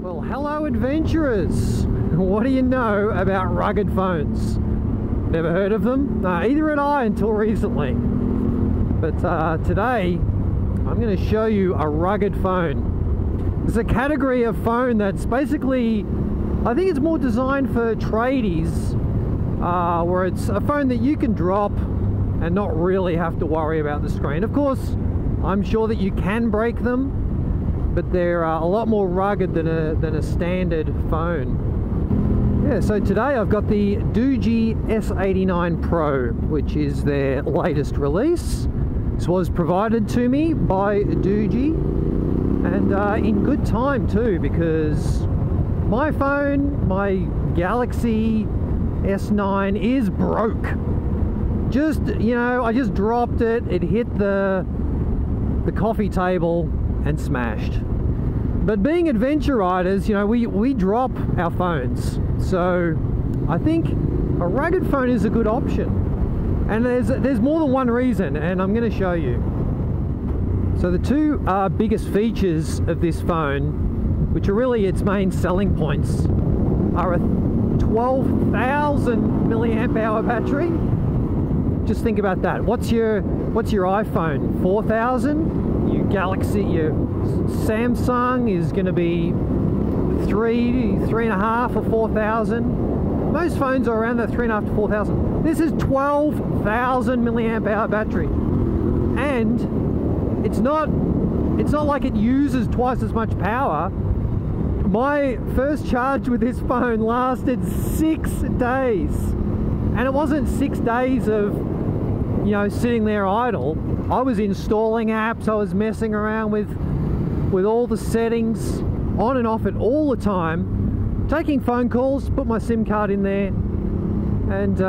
Well, hello adventurers! What do you know about rugged phones? Never heard of them? Either had I until recently. But today, I'm going to show you a rugged phone. It's a category of phone that's basically, I think it's more designed for tradies, where it's a phone that you can drop and not really have to worry about the screen. Of course, I'm sure that you can break them, but they're a lot more rugged than a standard phone. Yeah, so today I've got the Doogee S89 Pro, which is their latest release. This was provided to me by Doogee, and in good time too, because my phone, my Galaxy S9, is broke. Just, you know, I just dropped it, it hit the coffee table and smashed. But being adventure riders, you know, we drop our phones, so I think a rugged phone is a good option, and there's more than one reason, and I'm going to show you. So the two biggest features of this phone, which are really its main selling points, are a 12,000 milliamp hour battery. Just think about that. What's your iPhone? 4,000? Your Galaxy, your Samsung is going to be 3.5 or 4,000. Most phones are around that 3.5 to 4,000. This is 12,000 milliamp hour battery, and it's not like it uses twice as much power. My first charge with this phone lasted 6 days, and it wasn't 6 days of, you know, sitting there idle. I was installing apps, I was messing around with all the settings, on and off it all the time, taking phone calls, put my SIM card in there, and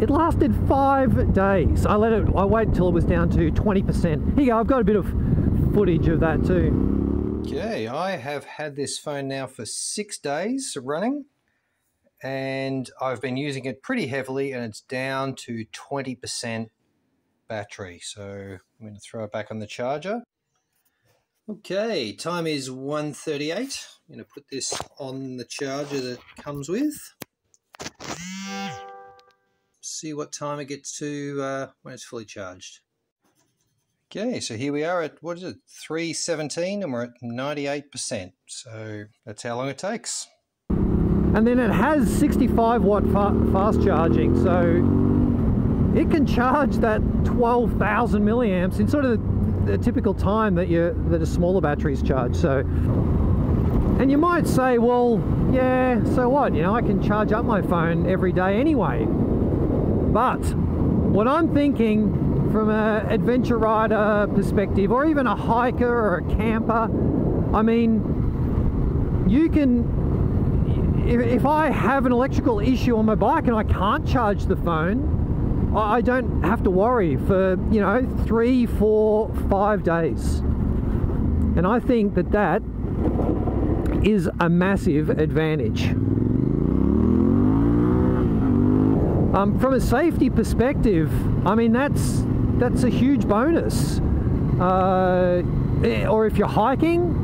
it lasted 5 days. I waited until it was down to 20%. Here you go, I've got a bit of footage of that too. Okay, I have had this phone now for 6 days running, and I've been using it pretty heavily, and it's down to 20% battery. So I'm going to throw it back on the charger. Okay, time is 1:38. I'm going to put this on the charger that it comes with. See what time it gets to when it's fully charged. Okay, so here we are at, what is it, 3:17, and we're at 98%. So that's how long it takes. And then it has 65 watt fast charging, so it can charge that 12,000 milliamps in sort of the typical time that a smaller batteries charge. So, and you might say, well, yeah, so what? You know, I can charge up my phone every day anyway. But what I'm thinking from an adventure rider perspective, or even a hiker or a camper, I mean, you can. If I have an electrical issue on my bike and I can't charge the phone, I don't have to worry for, you know, 3, 4, 5 days. And I think that is a massive advantage. From a safety perspective, I mean, that's a huge bonus. Or if you're hiking,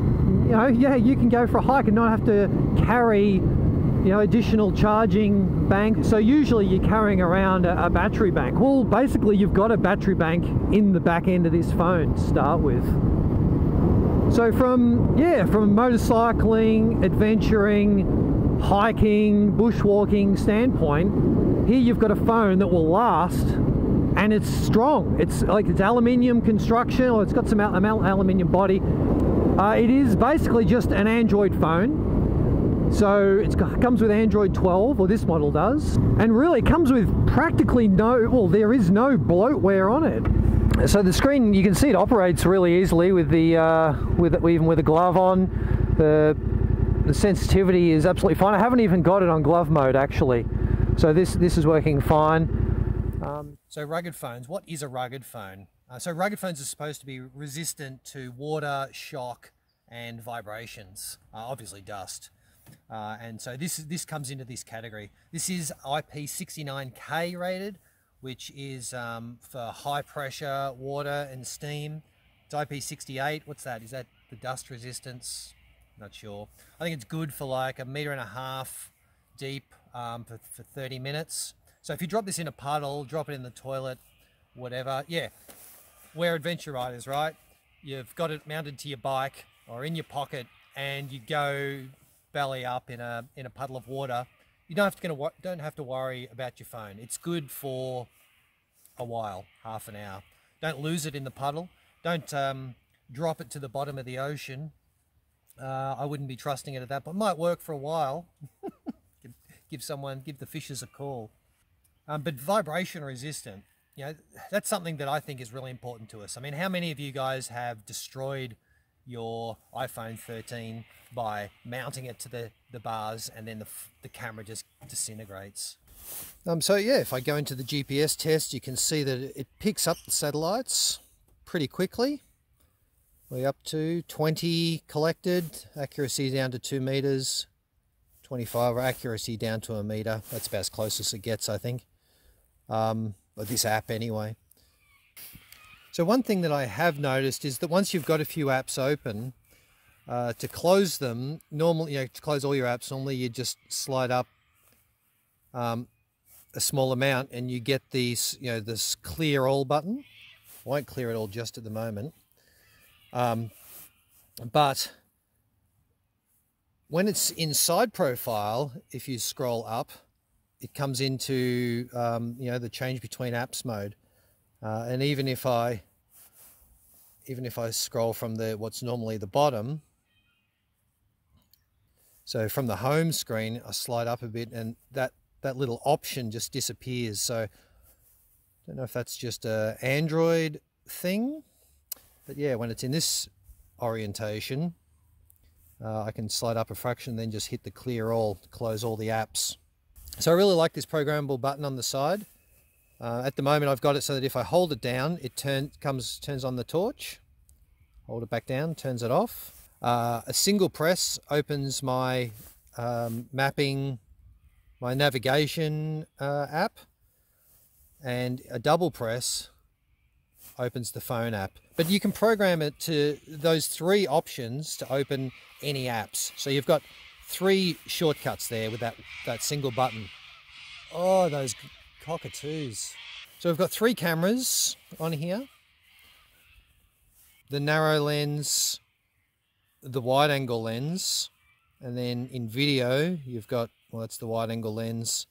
you know, yeah, you can go for a hike and not have to carry, you know, additional charging bank. So usually you're carrying around a battery bank. Well, basically you've got a battery bank in the back end of this phone to start with. So from motorcycling, adventuring, hiking, bushwalking standpoint, here you've got a phone that will last, and it's strong. It's like, it's aluminium construction, or it's got some aluminium body. It is basically just an Android phone. So it comes with Android 12, or this model does, and really comes with practically there is no bloatware on it. So the screen, you can see it operates really easily with the even with a glove on. The sensitivity is absolutely fine. I haven't even got it on glove mode actually, so this is working fine. So rugged phones. What is a rugged phone? So rugged phones are supposed to be resistant to water, shock, and vibrations. Obviously dust. And so this comes into this category. This is IP69K rated, which is for high pressure water and steam. It's IP68. What's that? Is that the dust resistance? not sure. I think it's good for like 1.5 meters deep for 30 minutes. So if you drop this in a puddle, drop it in the toilet, whatever, yeah, we're adventure riders, right? You've got it mounted to your bike or in your pocket, and you go belly up in a puddle of water. You don't have to worry about your phone. It's good for a while, half an hour. Don't lose it in the puddle. Don't drop it to the bottom of the ocean. I wouldn't be trusting it at that, but it might work for a while. give the fishes a call. But vibration resistant, you know, that's something that I think is really important to us. I mean, how many of you guys have destroyed your iPhone 13 by mounting it to the bars, and then the camera just disintegrates? So yeah, if I go into the GPS test, you can see that it picks up the satellites pretty quickly. We're up to 20 collected, accuracy down to 2 meters, 25 accuracy down to 1 meter. That's about as close as it gets, I think. With this app anyway. So one thing that I have noticed is that once you've got a few apps open, to close them, normally, you know, to close all your apps, normally you just slide up a small amount and you get these, you know, this clear all button. Won't clear it all just at the moment. But when it's in side profile, if you scroll up, it comes into, you know, the change between apps mode. And even if I scroll from what's normally the bottom, so from the home screen, I slide up a bit and that little option just disappears. So I don't know if that's just a Android thing, but yeah, when it's in this orientation, I can slide up a fraction, then just hit the clear all to close all the apps. So I really like this programmable button on the side. At the moment I've got it so that if I hold it down, it turns on the torch. Hold it back down, turns it off. A single press opens my mapping, my navigation app, and a double press opens the phone app. But you can program it to those 3 options to open any apps. So you've got 3 shortcuts there with that single button. Oh, those cockatoos. So we've got 3 cameras on here. The narrow lens, the wide angle lens, and then in video you've got, well, that's the wide angle lens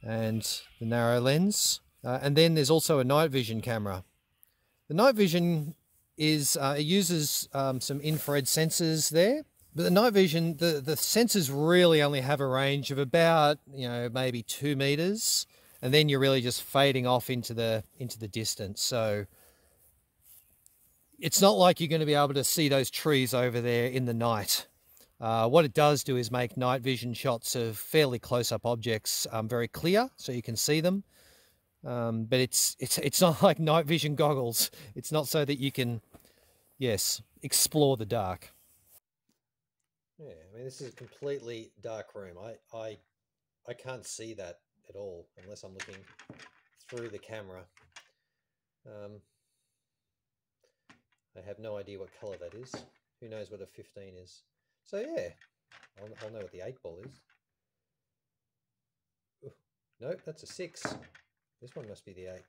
and the narrow lens. And then there's also a night vision camera. The night vision is, it uses some infrared sensors there. But the night vision, the sensors really only have a range of about, you know, maybe 2 meters, and then you're really just fading off into the distance. So it's not like you're going to be able to see those trees over there in the night. What it does do is make night vision shots of fairly close-up objects very clear, so you can see them. But it's not like night vision goggles. It's not so that you can, yes, explore the dark. Yeah, I mean, this is a completely dark room. I can't see that at all unless I'm looking through the camera. I have no idea what color that is. Who knows what a 15 is? So yeah, I'll know what the 8 ball is. Ooh, nope, that's a 6. This one must be the 8.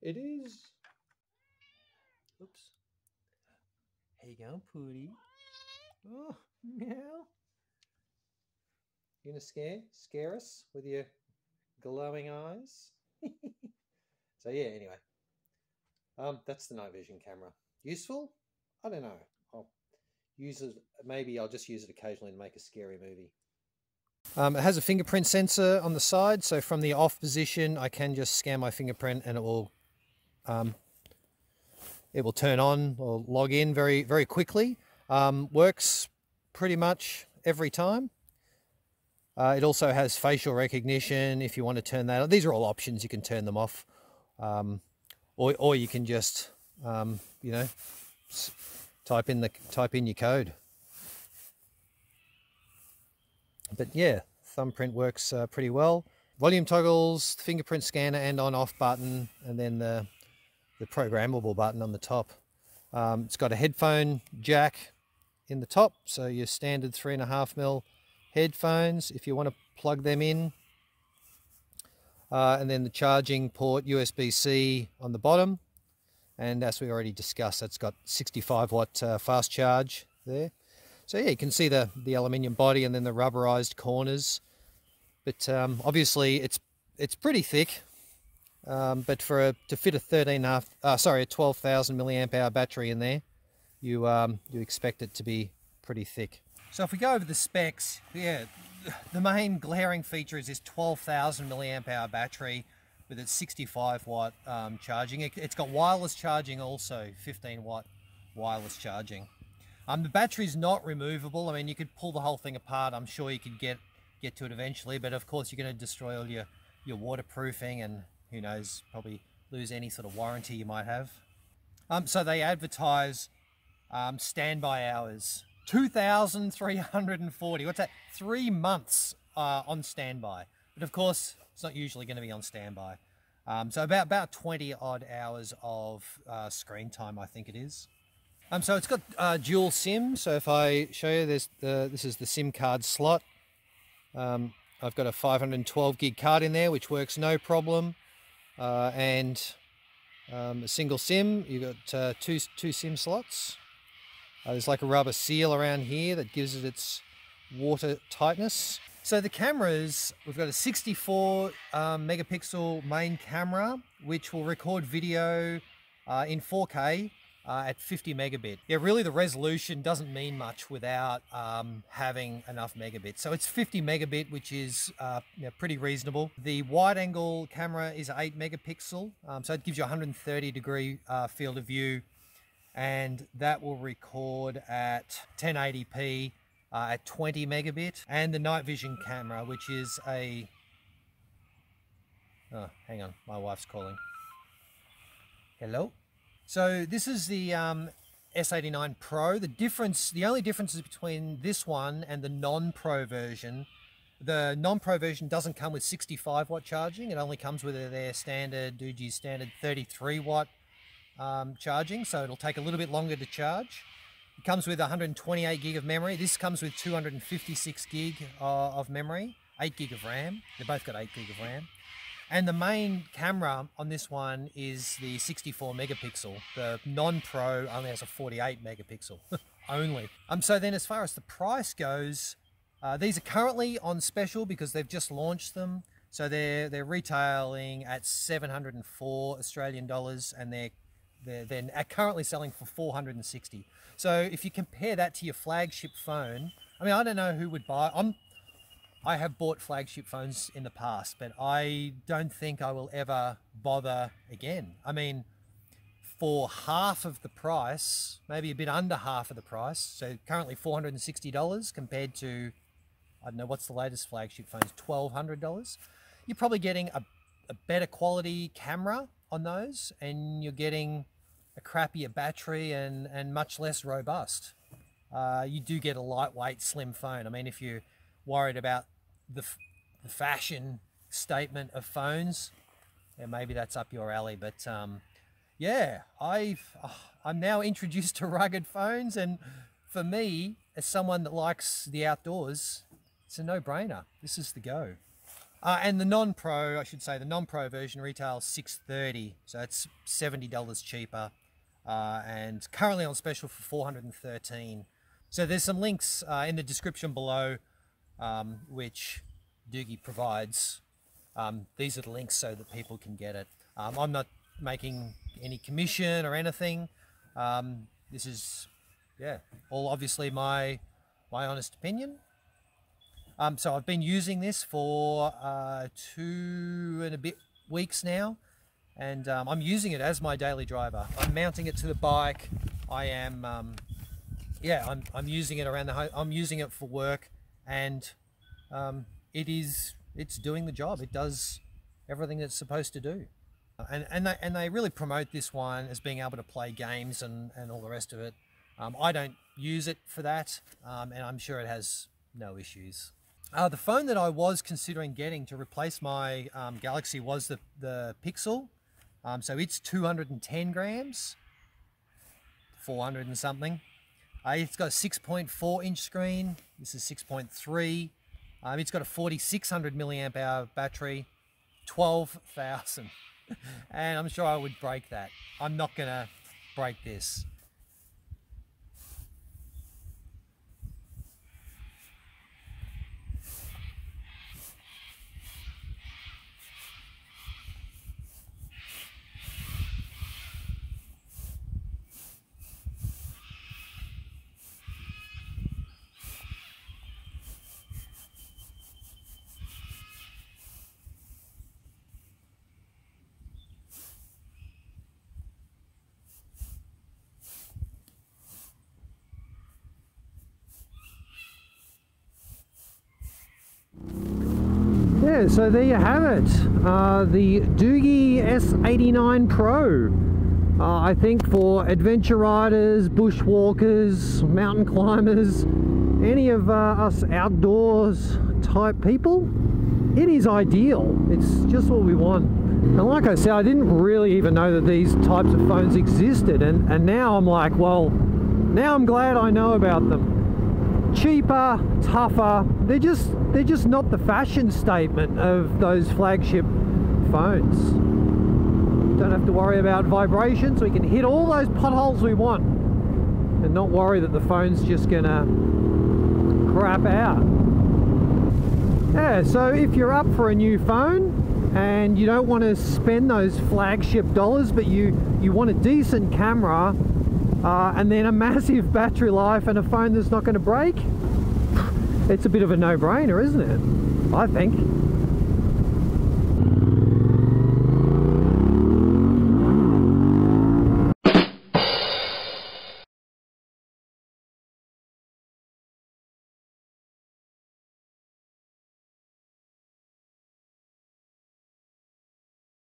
It is. Oops. Here you go, Pooty. Oh, meow. You gonna scare us with your glowing eyes? So yeah, anyway. That's the night vision camera. Useful? I don't know. I'll use it, maybe I'll just use it occasionally to make a scary movie. It has a fingerprint sensor on the side, so from the off position I can just scan my fingerprint and it will turn on or log in very, very quickly. Works pretty much every time. It also has facial recognition if you want to turn that on. These are all options, you can turn them off. Or you can just, you know, type in your code. But yeah, thumbprint works pretty well. Volume toggles, fingerprint scanner and on-off button, and then the programmable button on the top. It's got a headphone jack in the top, so your standard 3.5mm headphones if you want to plug them in, and then the charging port USB-C on the bottom, and as we already discussed, that's got 65 watt fast charge there. So yeah, you can see the aluminium body and then the rubberized corners, but obviously it's pretty thick, but to fit a 12,000 milliamp hour battery in there, you expect it to be pretty thick. So if we go over the specs, yeah, the main glaring feature is this 12,000 milliamp hour battery with its 65 watt charging. It's got wireless charging also, 15 watt wireless charging. The battery's not removable. I mean, you could pull the whole thing apart. I'm sure you could get to it eventually, but of course you're going to destroy all your waterproofing, and who knows, probably lose any sort of warranty you might have. So they advertise standby hours, 2,340. What's that? 3 months on standby. But of course, it's not usually going to be on standby. So about 20 odd hours of screen time, I think it is. So it's got dual SIM. So if I show you, this is the SIM card slot. I've got a 512 gig card in there, which works no problem. And a single SIM. You've got two SIM slots. There's like a rubber seal around here that gives it its water tightness. So the cameras, we've got a 64 megapixel main camera, which will record video in 4K at 50 megabit. Yeah, really the resolution doesn't mean much without having enough megabits. So it's 50 megabit, which is pretty reasonable. The wide angle camera is 8 megapixel, so it gives you 130 degree field of view, and that will record at 1080p at 20 megabit. And the night vision camera, which is a... Oh, hang on, my wife's calling. Hello? So this is the S89 Pro. The only difference is between this one and the non-Pro version. The non-Pro version doesn't come with 65 watt charging. It only comes with their standard, Doogee's standard 33 watt charging. So it'll take a little bit longer to charge. It comes with 128 gig of memory. This comes with 256 gig of memory, 8 gig of RAM. They both got 8 gig of RAM. And the main camera on this one is the 64 megapixel. The non-Pro only has a 48 megapixel only. So then as far as the price goes, these are currently on special because they've just launched them. So they're retailing at 704 Australian dollars, and they're currently selling for 460. So if you compare that to your flagship phone, I mean, I don't know who would buy. I have bought flagship phones in the past, but I don't think I will ever bother again. I mean, for half of the price, maybe a bit under half of the price, so currently $460 compared to, I don't know, what's the latest flagship phones, $1,200? You're probably getting a better quality camera on those, and you're getting a crappier battery and much less robust. You do get a lightweight, slim phone. I mean, if you're worried about the fashion statement of phones, yeah, maybe that's up your alley. But yeah, I'm now introduced to rugged phones, and for me, as someone that likes the outdoors, it's a no-brainer. This is the go. And the non-Pro, I should say, the non-Pro version retails $630, so it's $70 cheaper, and currently on special for $413. So there's some links in the description below, which Doogee provides. These are the links so that people can get it. I'm not making any commission or anything. This is, yeah, all obviously my honest opinion. So I've been using this for 2 and a bit weeks now, and I'm using it as my daily driver. I'm mounting it to the bike. I am, yeah, I'm using it around the home. I'm using it for work, and it's doing the job. It does everything it's supposed to do. And they really promote this one as being able to play games and all the rest of it. I don't use it for that, and I'm sure it has no issues. The phone that I was considering getting to replace my Galaxy was the Pixel. So it's 210 grams, 400 and something. It's got a 6.4 inch screen. This is 6.3. It's got a 4600 milliamp hour battery, 12,000. And I'm sure I would break that. I'm not gonna break this. Yeah, so there you have it. The Doogee S89 Pro. I think for adventure riders, bushwalkers, mountain climbers, any of us outdoors type people, it is ideal. It's just what we want. And like I said, I didn't really even know that these types of phones existed, and now I'm like, well, now I'm glad I know about them. Cheaper, tougher, they're just not the fashion statement of those flagship phones. Don't have to worry about vibrations. We can hit all those potholes we want and not worry that the phone's just gonna crap out. Yeah, so if you're up for a new phone and you don't want to spend those flagship dollars, but you want a decent camera and then a massive battery life and a phone that's not going to break, it's a bit of a no-brainer, isn't it? I think.